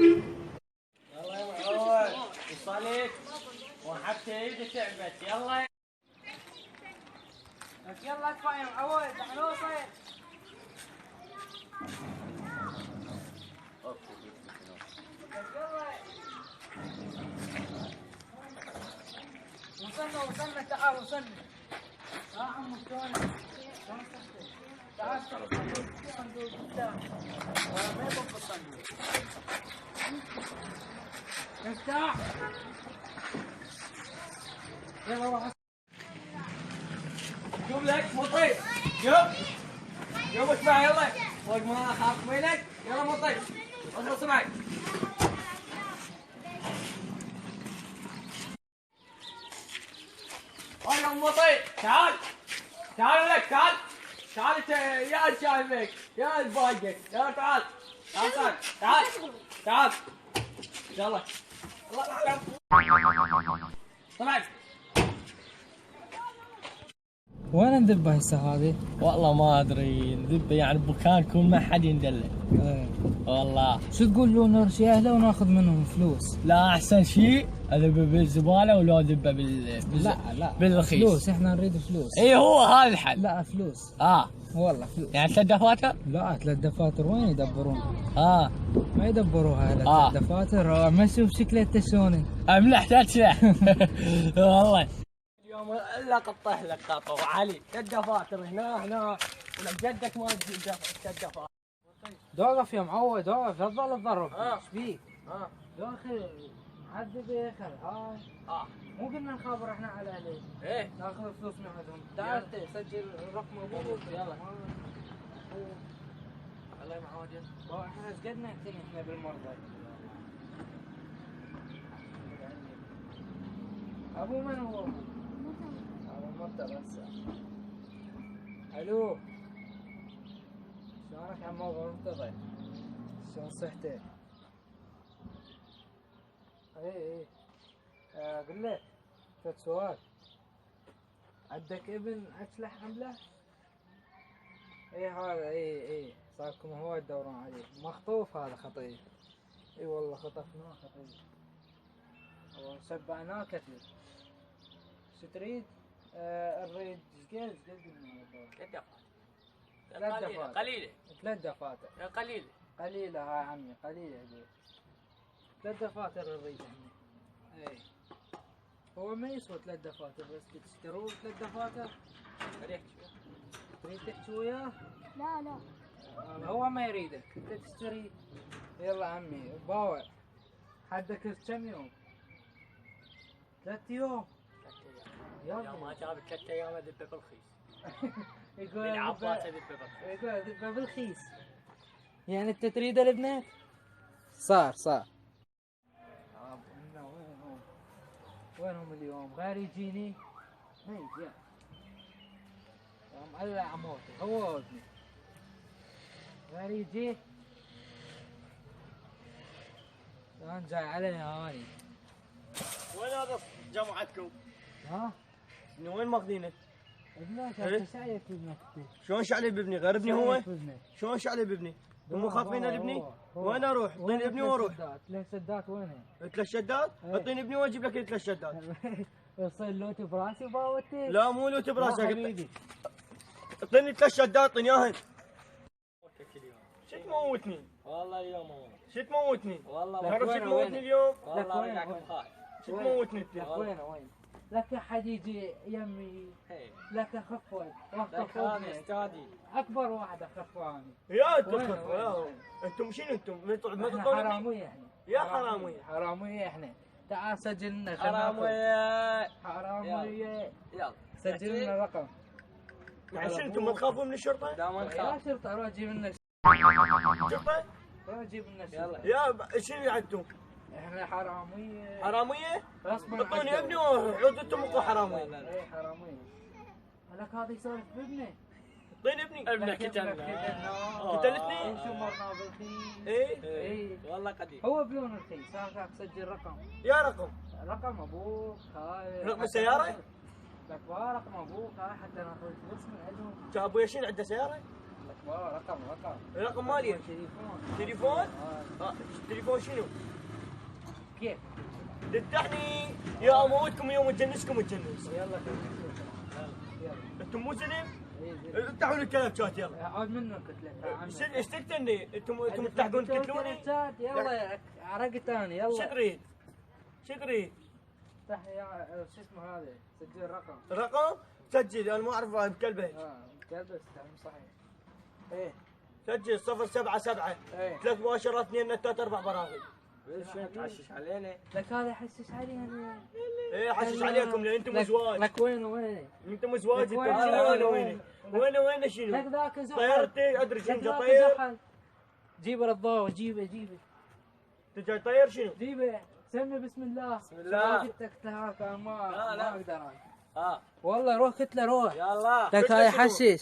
يلا يا معود وصلت وحتى ايدك تعبت. يلا يلا ادفع يا معود احنا نوصل. وصلنا تعال وصلنا. ها عمو شلونك؟ شلون صحتك؟ تعال الصندوق قدام. ما يطب الصندوق. افتح. يلا روح. شوف لك مطيب. شوف اسمع يلا. فوق ما اخاف منك. يلا مطيب. اخلص معك. يا مطيب تعال. تعال لك تعال. تعال انت يا شايفك يا الباقي. يلا تعال. تعال تعال تعال تعال. يلا. طلع. وين ندبه هسه هذه؟ والله ما ادري ندبه يعني بمكان يكون ما حد يندله. والله. شو تقول لو نرشي اهله وناخذ منهم فلوس؟ لا احسن شيء اذبه بالزباله ولا اذبه لا بالرخيص. فلوس، احنا نريد فلوس. اي هو هذا الحل. لا فلوس. والله فلوس. يعني 3 دفاتر؟ لا 3 دفاتر وين يدبرون؟ ما يدبروها 3 دفاتر. ما اشوف شكلته شلون. املح تسلح. والله. اليوم الا قطه لك خطوه علي 3 دفاتر هنا ولك جدك ما تجيب 3 دفاتر. دوقف يا معود دوقف، لا تظل تضرب. ايش بيك؟ داخل عدي بيخل هاي. مو قلنا نخابر احنا على اهلي. ايه ناخذ فلوس من عندهم. تعال سجل رقم ابوك. يلا. الله يا معود. احنا ايش قد نعتني احنا بالمرضى. ابو من هو؟ ابو مرتضى هسه. الو شلونك عم ابو مرتضى؟ شلون صحتك؟ ايه قل لك فد سؤال. عندك ابن اكله حمله؟ ايه هذا ايه صاركم هواي تدورون عليه. مخطوف هذا خطير. اي والله خطفناه خطير وسبعناه كثير. شو تريد؟ نريد قد 3 دفاتر. قليله 3 دفاتر. قليله هاي عمي قليله هذي. 3 دفاتر نريد احنا. اي هو ما يسوى 3 دفاتر بس تشترون 3 دفاتر. تريد تحكي وياه؟ لا هو ما يريدك انت تشتري. يلا عمي باوع. حدك كم يوم؟ 3 يوم. يلا ما جاب 3 ايام اذبه بالرخيص. يقول بالعباس اذبه بالرخيص. يقول اذبه بالرخيص. يعني انت تريده لابنك؟ صار وينهم اليوم؟ غير يجيني؟ ما يجي. يوم الله عموتي هو وابني. غير يجي؟ الان جاي علي هاني. وين هذا جماعتكم؟ من وين ماخذينه؟ ابنك انت شايف ابنك. شلون شعلي بابني؟ غير ابني هو؟ شلون شعلي بابني؟ هم خاطفين لابني؟ وين اروح؟ اعطيني ابني واروح. 3 شدات وينهم؟ 3 شدات؟ اعطيني ابني واجيب لك 3 شدات. يصير لوتي براسي باوتي؟ لا مو لوتي براسك. حبيبي اعطيني 3 شدات اعطيني اياهن. شو تموتني؟ والله اليوم شو تموتني؟ والله تعرف شو تموتني اليوم؟ والله وياك خايف. شو تموتني انت؟ وين؟ لك احد يجي يمي. لك اخفوي لك هذا استاذي اكبر واحد اخفاني. يا انتم انتم شنو انتم؟ ما تطلعون حراميه احنا. يا حراميه احنا. تعال سجل لنا. حراميه يلا سجل لنا رقم. يعني شنو انتم ما تخافون من الشرطه؟ لا ما نخاف. يا شرطه روح جيب لنا شرطه. روح جيب لنا شرطه. يا شنو عندكم؟ احنا حراميه. اعطوني ابني وعود انتم مو حراميه. اي حراميه. لك هذا يسولف بابنه. اعطيني ابني. ابنك قتلتني؟ شو مرنا بالخيس. اي والله قديم. هو بلون رخيص. هاك سجل رقم. يا رقم ابوك هاي. رقم السياره؟ لك رقم ابوك هاي حتى ناخذ فلوس من عندهم. ابويا شنو عنده سياره؟ لك رقم مالي. تليفون؟ تليفون شنو؟ كيف؟ تذبحني يا اموتكم يوم اتجنسكم اتجنس. يلا انتم مو سلم؟ يلا افتحوا لي الكلبشات يلا. عود منك قلت ايش تقتلني؟ انتم تلحقون تقتلوني؟ يلا عرقت انا يلا. شو تريد؟ شو تريد؟ افتح يا شو اسمه هذا سجل رقم. رقم؟ سجل انا ما اعرف بكلبه. كلبس تعليم صحيح. ايه سجل 077 ايه 3 مؤشرات 2 نتات 4 براغي. شنو تعشش علينا؟ لك هذا يحسس علينا. ايه حشش عليكم لان انتم ازواج. لك وين وين؟ انتم ازواج انتم وين؟ شنو وين؟ وين لك شنو؟ ذاك زحل. طيرتي ادري لك شنو ذاك طير. زحل. جيبه للضوء جيبه انت جاي طير شنو؟ جيبه سمي بسم الله. بسم الله. قلت لك ما لا. اقدر انا. والله روح كتله روح. يلا لك هاي يحسس.